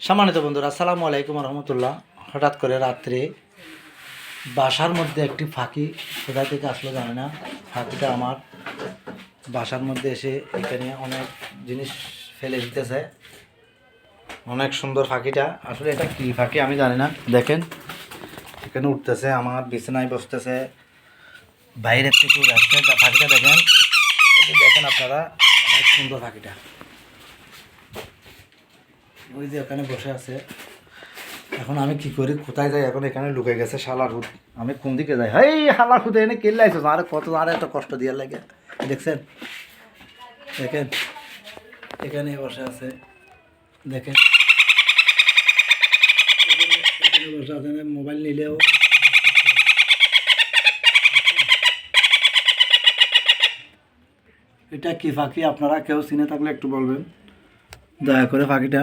সম্মানিত বন্ধুরা, আসসালামু আলাইকুম রহমতুল্লাহ। হঠাৎ করে রাত্রে বাসার মধ্যে একটি ফাঁকি কোথা থেকে আসলো জানে না। ফাঁকিটা আমার বাসার মধ্যে এসে এখানে অনেক জিনিস ফেলে দিতেছে। অনেক সুন্দর ফাঁকিটা, আসলে এটা কি ফাঁকি আমি জানি না। দেখেন এখানে উঠতেছে, আমার বিছানায় বসতেছে, বাইরে থেকে আসছে। ফাঁকিটা দেখেন, দেখেন আপনারা, অনেক সুন্দর ফাঁকিটা। ওই যে ওখানে বসে আছে। এখন আমি কি করি, কোথায় যাই? এখন এখানে লুকে গেছে শালার হুদ। আমি কোন দিকে যাই? হেই শালার হুদে এনে কেল্লা আইসো, আরে কত আরে এত কষ্ট দিয়ে লাগে। দেখছেন, দেখেন এখানে বসে আছে, দেখেন এখানে বসে আছে। মোবাইল নিলেও এটা কি ফাঁকি? আপনারা কেউ চিনে থাকলে একটু বলবেন দয়া করে ফাঁকিটা।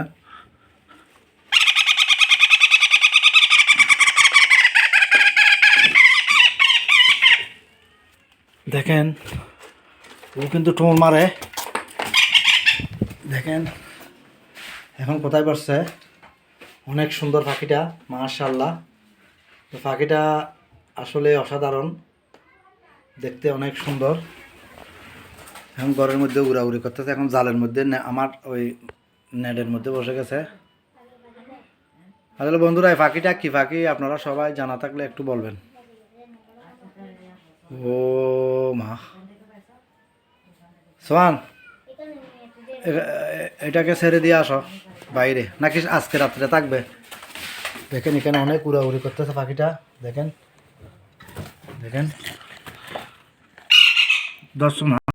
দেখেন ও কিন্তু টোল মারে। দেখেন এখন কোথায় বসছে। অনেক সুন্দর পাখিটা, মাশাআল্লাহ। তো পাখিটা আসলে অসাধারণ দেখতে, অনেক সুন্দর। এখন ঘরের মধ্যে উড়াউড়ি করতেছে। এখন জালের মধ্যে আমার ওই নেটের মধ্যে বসে গেছে। আসলে বন্ধুরা, এই পাখিটা কি পাখি আপনারা সবাই জানা থাকলে একটু বলবেন। ও মা সোহান, এটাকে ছেড়ে দিয়ে আসো বাইরে, নাকি আজকে রাত্রে থাকবে? দেখেন এখানে অনেক উড়াউড়ি করতেছে পাখিটা। দেখেন দেখেন দর্শক।